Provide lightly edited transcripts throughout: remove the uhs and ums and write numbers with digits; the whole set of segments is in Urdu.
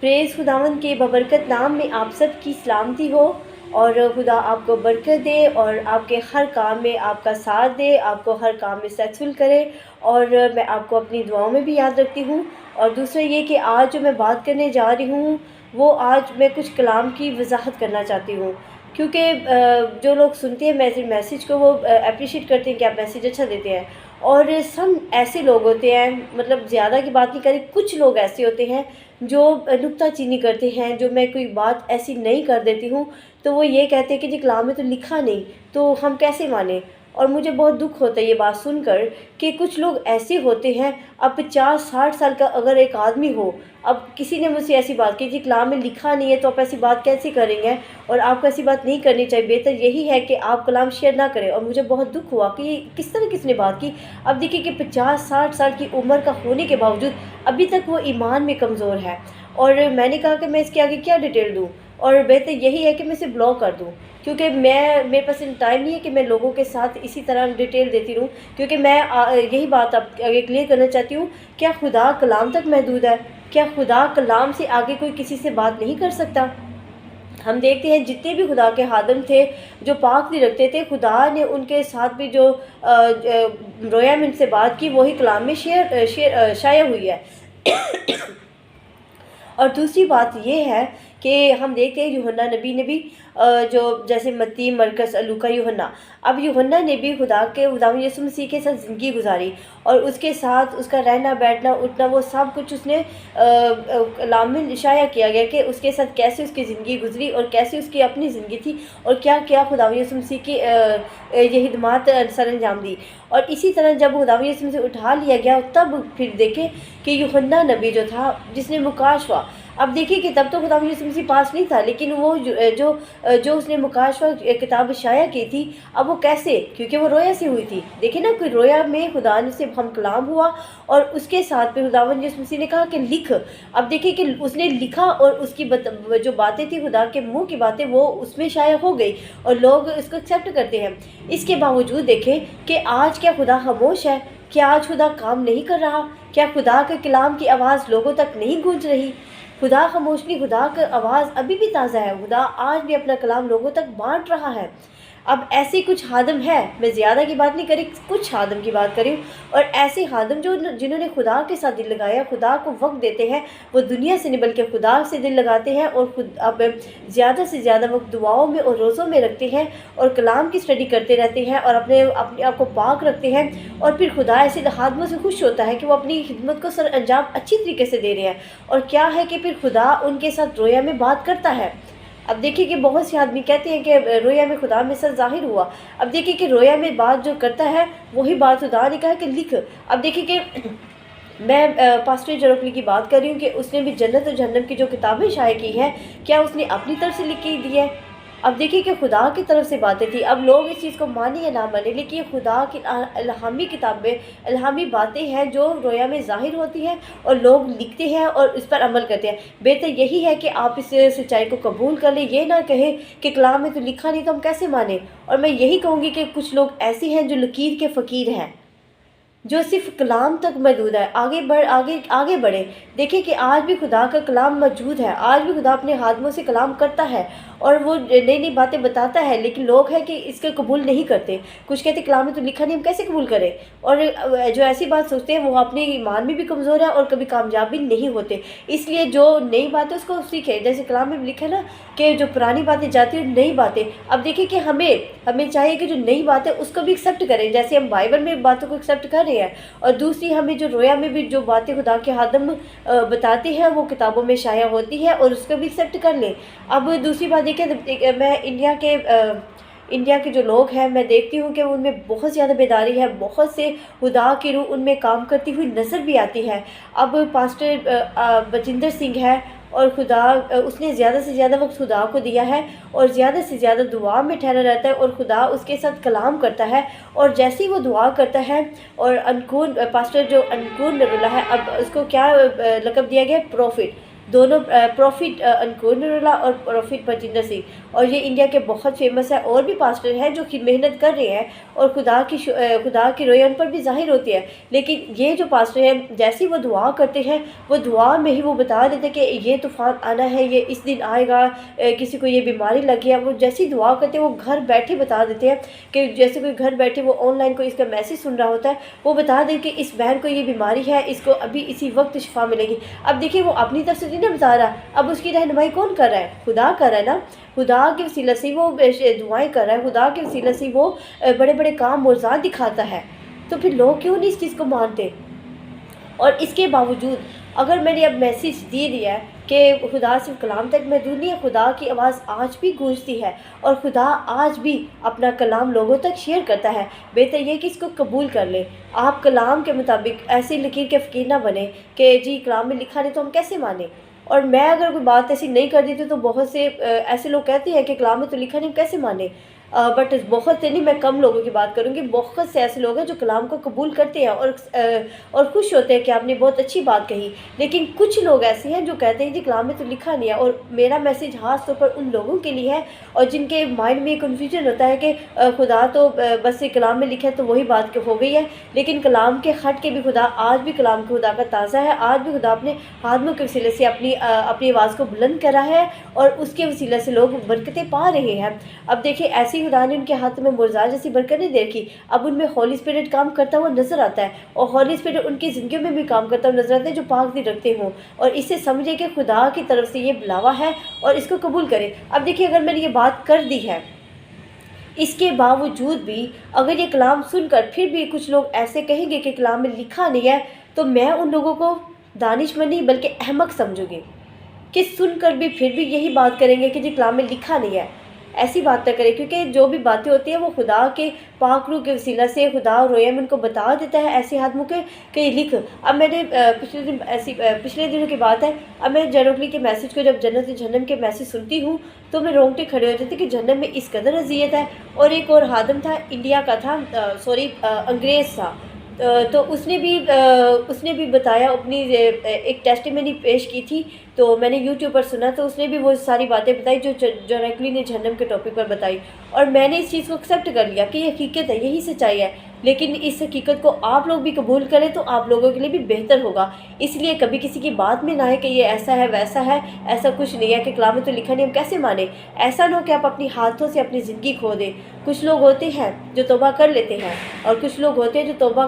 پریز خداوند کے ببرکت نام میں آپ سب کی سلامتی ہو، اور خدا آپ کو برکت دے اور آپ کے ہر کام میں آپ کا ساتھ دے، آپ کو ہر کام میں سکسیسفل کرے۔ اور میں آپ کو اپنی دعاؤں میں بھی یاد رکھتی ہوں۔ اور دوسرا یہ کہ آج جو میں بات کرنے جا رہی ہوں وہ آج میں کچھ کلام کی وضاحت کرنا چاہتی ہوں، کیونکہ جو لوگ سنتے ہیں میرے میسیج کو وہ اپریشیٹ کرتے ہیں کہ آپ میسیج اچھا دیتے ہیں، اور سم ایسے لوگ ہوتے ہیں، مطلب زیادہ کی بات نہیں کریں، کچھ لوگ ایسے ہوتے ہیں جو نکتہ چینی کرتے ہیں، جو میں کوئی بات ایسی نہیں کر دیتی ہوں تو وہ یہ کہتے ہیں کہ جی کلام میں تو لکھا نہیں تو ہم کیسے مانیں۔ اور مجھے بہت دکھ ہوتا ہے یہ بات سن کر کہ کچھ لوگ ایسے ہوتے ہیں۔ اب 50-60 سال کا اگر ایک آدمی ہو، اب کسی نے مجھ سے ایسی بات کی جی کلام میں لکھا نہیں ہے تو آپ ایسی بات کیسے کریں گے، اور آپ کو ایسی بات نہیں کرنی چاہیے، بہتر یہی ہے کہ آپ کلام شیئر نہ کریں۔ اور مجھے بہت دکھ ہوا کہ یہ کس طرح کس نے بات کی۔ اب دیکھیے کہ 50-60 سال کی عمر کا ہونے کے باوجود ابھی تک وہ ایمان میں کمزور ہے، اور میں نے کہا کہ میں اس کے آگے کیا ڈیٹیل دوں، اور بہتر یہی ہے کہ میں اسے بلاک کر دوں، کیونکہ میرے پاس ٹائم نہیں ہے کہ میں لوگوں کے ساتھ اسی طرح ڈیٹیل دیتی رہوں، کیونکہ میں یہی بات آپ آگے کلیئر کرنا چاہتی ہوں۔ کیا خدا کلام تک محدود ہے؟ کیا خدا کلام سے آگے کوئی کسی سے بات نہیں کر سکتا؟ ہم دیکھتے ہیں جتنے بھی خدا کے خادم تھے جو پاک نہیں رکھتے تھے، خدا نے ان کے ساتھ بھی جو رویا میں ان سے بات کی وہی کلام میں شائع ہوئی ہے۔ اور دوسری بات یہ ہے کہ ہم دیکھتے ہیں یوحنا نبی نے بھی جو جیسے متی، مرکز، لوکا، یوحنا، اب یوحنا نے بھی خداوند یسوع مسیح کے ساتھ زندگی گزاری، اور اس کے ساتھ اس کا رہنا بیٹھنا اٹھنا وہ سب کچھ اس نے کلام میں شائع کیا گیا کہ اس کے ساتھ کیسے اس کی زندگی گزری اور کیسے اس کی اپنی زندگی تھی، اور کیا کیا خداوند یسوع مسیح کی یہ خدمات سر انجام دی۔ اور اسی طرح جب خداوند یسوع مسیح اٹھا لیا گیا تب پھر دیکھیں کہ یوحنا نبی جو تھا جس نے مکاشفہ، اب دیکھیے کہ تب تو خداوند یسوع مسیح پاس نہیں تھا، لیکن وہ جو اس نے مکاشفہ کتاب شائع کی تھی، اب وہ کیسے، کیونکہ وہ رویا سے ہوئی تھی۔ دیکھیں نا کہ رویا میں خدا سے ہم کلام ہوا، اور اس کے ساتھ پھر خداوند یسوع مسیح نے کہا کہ لکھ۔ اب دیکھیں کہ اس نے لکھا، اور اس کی جو باتیں تھیں خدا کے منہ کی باتیں وہ اس میں شائع ہو گئی، اور لوگ اس کو ایکسیپٹ کرتے ہیں۔ اس کے باوجود دیکھیں کہ آج کیا خدا خاموش ہے؟ کیا آج خدا کام نہیں کر رہا؟ کیا خدا کے کلام کی آواز لوگوں تک نہیں گونج رہی؟ خدا خاموش نہیں، خدا کا آواز ابھی بھی تازہ ہے، خدا آج بھی اپنا کلام لوگوں تک بانٹ رہا ہے۔ اب ایسے کچھ خادم ہیں، میں زیادہ کی بات نہیں کری، کچھ خادم کی بات کری، اور ایسے خادم جنہوں نے خدا کے ساتھ دل لگایا، خدا کو وقت دیتے ہیں، وہ دنیا سے نہیں بلکہ خدا سے دل لگاتے ہیں، اور اب زیادہ سے زیادہ وقت دعاؤں میں اور روزوں میں رکھتے ہیں، اور کلام کی اسٹڈی کرتے رہتے ہیں، اور اپنے آپ کو پاک رکھتے ہیں، اور پھر خدا ایسے خادموں سے خوش ہوتا ہے کہ وہ اپنی خدمت کو سر انجام اچھی طریقے سے دے رہے ہیں۔ اور کیا ہے کہ پھر خدا ان کے ساتھ رویا میں بات کرتا ہے۔ اب دیکھیے کہ بہت سے آدمی کہتے ہیں کہ رویا میں خدا میں سر ظاہر ہوا۔ اب دیکھیے کہ رویا میں بات جو کرتا ہے وہی بات خدا نے کہا کہ لکھ۔ اب دیکھیے کہ میں پاسٹر جروکلی کی بات کر رہی ہوں کہ اس نے بھی جنت اور جہنم کی جو کتابیں شائع کی ہیں، کیا اس نے اپنی طرف سے لکھ کے دی ہے؟ اب دیکھیے کہ خدا کی طرف سے باتیں تھیں۔ اب لوگ اس چیز کو مانیں یا نہ مانیں، لیکن یہ خدا کی الہامی کتابیں، الہامی باتیں ہیں جو رویا میں ظاہر ہوتی ہیں، اور لوگ لکھتے ہیں اور اس پر عمل کرتے ہیں۔ بہتر یہی ہے کہ آپ اس سچائی کو قبول کر لیں، یہ نہ کہیں کہ کلام میں تو لکھا نہیں تو ہم کیسے مانیں۔ اور میں یہی کہوں گی کہ کچھ لوگ ایسے ہیں جو لکیر کے فقیر ہیں، جو صرف کلام تک محدود ہے۔ آگے بڑھیں، دیکھیں کہ آج بھی خدا کا کلام موجود ہے، آج بھی خدا اپنے خادموں سے کلام کرتا ہے، اور وہ نئی نئی باتیں بتاتا ہے، لیکن لوگ ہیں کہ اس کے قبول نہیں کرتے۔ کچھ کہتے کلام میں تو لکھا نہیں، ہم کیسے قبول کریں؟ اور جو ایسی بات سوچتے ہیں وہ اپنے ایمان میں بھی کمزور ہے اور کبھی کامیاب بھی نہیں ہوتے۔ اس لیے جو نئی بات ہے اس کو سیکھیں، جیسے کلام میں لکھا ہے نا کہ جو پرانی باتیں جاتی ہیں نئی باتیں۔ اب دیکھیں کہ ہمیں چاہیے کہ جو نئی بات ہے اس کو بھی ایکسیپٹ کریں، جیسے ہم بائبل میں باتوں کو ایکسیپٹ کر رہے ہیں، اور دوسری ہمیں جو رویا میں بھی جو باتیں خدا کے خادم بتاتے ہیں وہ کتابوں میں شائع ہوتی ہے، اور اس کو بھی ایکسیپٹ کر لیں۔ اب دوسری بات دیکھیں، میں انڈیا کے جو لوگ ہیں میں دیکھتی ہوں کہ ان میں بہت زیادہ بیداری ہے، بہت سے خدا کی روح ان میں کام کرتی ہوئی نظر بھی آتی ہے۔ اب پاسٹر بچندر سنگھ ہے، اور خدا اس نے زیادہ سے زیادہ وقت خدا کو دیا ہے، اور زیادہ سے زیادہ دعا میں ٹھہرا رہتا ہے، اور خدا اس کے ساتھ کلام کرتا ہے، اور جیسے ہی وہ دعا کرتا ہے، اور پاسٹر جو انکون نر اللہ ہے، اب اس کو کیا لقب دیا گیا ہے؟ پروفٹ۔ دونوں پروفٹ انکونرلا اور پروفٹ برجندر سنگھ، اور یہ انڈیا کے بہت فیمس ہے۔ اور بھی پاسٹر ہیں جو محنت کر رہے ہیں اور خدا کی رویا ان پر بھی ظاہر ہوتی ہے، لیکن یہ جو پاسٹر ہیں جیسی وہ دعا کرتے ہیں، وہ دعا میں ہی وہ بتا دیتے ہیں کہ یہ طوفان آنا ہے، یہ اس دن آئے گا، کسی کو یہ بیماری لگی ہے، وہ جیسی دعا کرتے ہیں وہ گھر بیٹھے بتا دیتے ہیں کہ جیسے کوئی گھر بیٹھے وہ آن لائن کوئی اس کا میسیج سن رہا ہوتا ہے، وہ بتا دیں کہ اس بہن کو یہ بیماری ہے، اس کو ابھی اسی وقت شفا ملے گی۔ اب دیکھیے وہ اپنی طرف سے نہیں نا بتا رہا، اب اس کی رہنمائی کون کر رہا ہے؟ خدا کر رہا ہے نا، خدا کے وسیلہ سے وہ دعائیں کر رہا ہے، خدا کے وسیلہ سے وہ بڑے بڑے کام معجزات دکھاتا ہے، تو پھر لوگ کیوں نہیں اس چیز کو مانتے؟ اور اس کے باوجود اگر میں نے اب میسیج دے دیا ہے کہ خدا صرف کلام تک محدود نہیں ہے، خدا کی آواز آج بھی گونجتی ہے اور خدا آج بھی اپنا کلام لوگوں تک شیئر کرتا ہے، بہتر یہ کہ اس کو قبول کر لیں۔ آپ کلام کے مطابق ایسی لکیر کے فقیر نہ بنیں کہ جی کلام میں لکھا نہیں تو ہم کیسے مانیں۔ اور میں اگر کوئی بات ایسی نہیں کر دیتی تو بہت سے ایسے لوگ کہتے ہیں کہ کلام میں تو لکھا نہیں ہم کیسے مانیں، بٹ بہت سے نہیں، میں کم لوگوں کی بات کروں گی، بہت سے ایسے لوگ ہیں جو کلام کو قبول کرتے ہیں اور خوش ہوتے ہیں کہ آپ نے بہت اچھی بات کہی، لیکن کچھ لوگ ایسے ہیں جو کہتے ہیں جی کلام میں تو لکھا نہیں ہے۔ اور میرا میسیج خاص طور پر ان لوگوں کے لیے ہے اور جن کے مائنڈ میں کنفیوژن ہوتا ہے کہ خدا تو بس کلام میں لکھا ہے تو وہی بات ہو گئی ہے، لیکن کلام کے ہٹ کے بھی خدا آج بھی کلام خدا کا تازہ ہے، آج بھی خدا اپنے ہاتھوں کے وسیلے سے اپنی آواز کو بلند کر رہا ہے اور اس کے وسیلے سے لوگ برکتیں پا رہے ہیں۔ اب دیکھیں ایسی خدا نے ان کے ہاتھ میں معجزات جیسی برکت نہیں دے رکھی، اب ان میں ہولی اسپرٹ کام کرتا ہوا نظر آتا ہے اور ہولی اسپرٹ ان کی زندگیوں میں بھی کام کرتا ہوا نظر آتا ہے جو پاک دل رکھتے ہوں، اور اس سے سمجھے کہ خدا کی طرف سے یہ بلاوا ہے اور اس کو قبول کریں۔ اب دیکھیں اگر میں نے یہ بات کر دی ہے، اس کے باوجود بھی اگر یہ کلام سن کر پھر بھی کچھ لوگ ایسے کہیں گے کہ کلام میں لکھا نہیں ہے، تو میں ان لوگوں کو دانش مند نہیں بلکہ احمق سمجھوں گی کہ سن کر بھی پھر بھی یہی بات کریں گے کہ جی کلام میں لکھا نہیں ہے۔ ایسی بات نہ کریں، کیونکہ جو بھی باتیں ہوتی ہیں وہ خدا کے پاک روح کے وسیلہ سے خدا رویا میں ان کو بتا دیتا ہے ایسے آدموں کے کہ یہ لکھ۔ اب میں نے پچھلے دنوں کی بات ہے، اب میں جنوکلی کے میسیج کو جب جنت جہنم کے میسیج سنتی ہوں تو میں رونگٹے کھڑے ہو جاتے کہ جہنم میں اس قدر اذیت ہے۔ اور ایک اور خادم تھا انڈیا کا تھا، انگریز تھا، تو اس نے بھی بتایا اپنی ایک ٹیسٹیمنی پیش کی تھی، تو میں نے یوٹیوب پر سنا تو اس نے بھی وہ ساری باتیں بتائی جو ڈائریکٹلی نے جہنم کے ٹاپک پر بتائی، اور میں نے اس چیز کو ایکسیپٹ کر لیا کہ یہ حقیقت ہے، یہی سچائی ہے، لیکن اس حقیقت کو آپ لوگ بھی قبول کریں تو آپ لوگوں کے لیے بھی بہتر ہوگا۔ اس لیے کبھی کسی کی بات میں نہ آئے کہ یہ ایسا ہے ویسا ہے، ایسا کچھ نہیں ہے کہ کلام میں تو لکھا نہیں ہم کیسے مانیں۔ ایسا نہ ہو کہ آپ اپنی ہاتھوں سے اپنی زندگی کھو دیں۔ کچھ لوگ ہوتے ہیں جو توبہ کر لیتے ہیں اور کچھ لوگ ہوتے ہیں جو توبہ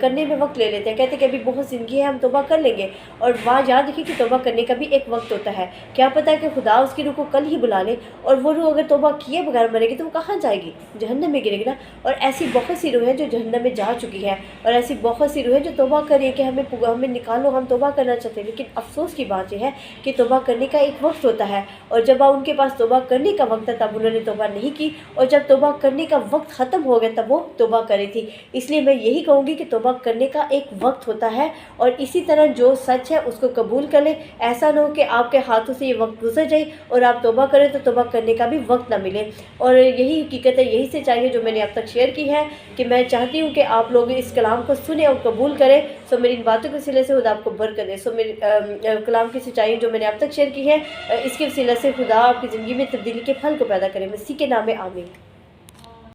کرنے میں وقت لے لیتے ہیں، کہتے ہیں کہ ابھی بہت زندگی ہے ہم توبہ کر لیں گے، اور بات یاد رکھیے کہ توبہ کرنے کا بھی ایک وقت ہوتا ہے۔ کیا پتہ ہے کہ خدا اس کی روح کو کل ہی بلا لے اور وہ روح اگر توبہ کیے بغیر مرے گی تو وہ کہاں جائے گی؟ جہنم میں گرے گی نا۔ اور ایسی بہت سی روحیں جو جہنم میں جا چکی ہے اور ایسی بہت سی روحیں جو توبہ کریں کہ ہمیں نکالو، ہم توبہ کرنا چاہتے ہیں، لیکن افسوس کی بات یہ ہے کہ توبہ کرنے کا ایک وقت ہوتا ہے، اور جب ان کے پاس توبہ کرنے کا وقت ہے تب انہوں نے توبہ نہیں کی، اور جب توبہ کرنے کا وقت ختم ہو گیا تب وہ توبہ کری تھی۔ اس لیے میں یہی کہوں گی کہ توبہ کرنے کا ایک وقت ہوتا ہے، اور اسی طرح جو سچ ہے اس کو قبول کر لیں۔ ایسا نہ ہو کہ آپ کے ہاتھوں سے یہ وقت گزر جائے اور آپ توبہ کریں تو توبہ کرنے کا بھی وقت نہ ملے۔ اور یہی حقیقت ہے، یہی سچائی ہے جو میں نے اب تک شیئر کی ہے کہ میں چاہتی ہوں کہ آپ لوگ اس کلام کو سنیں اور قبول کریں۔ سو میری ان باتوں کے وسیلے سے خدا آپ کو برکت دے۔ سو میری کلام کی سچائی جو میں نے اب تک شیئر کی ہے، اس کے وسیلے سے خدا آپ کی زندگی میں تبدیلی کے پھل کو پیدا کرے۔ مسیح کے نام میں آمین۔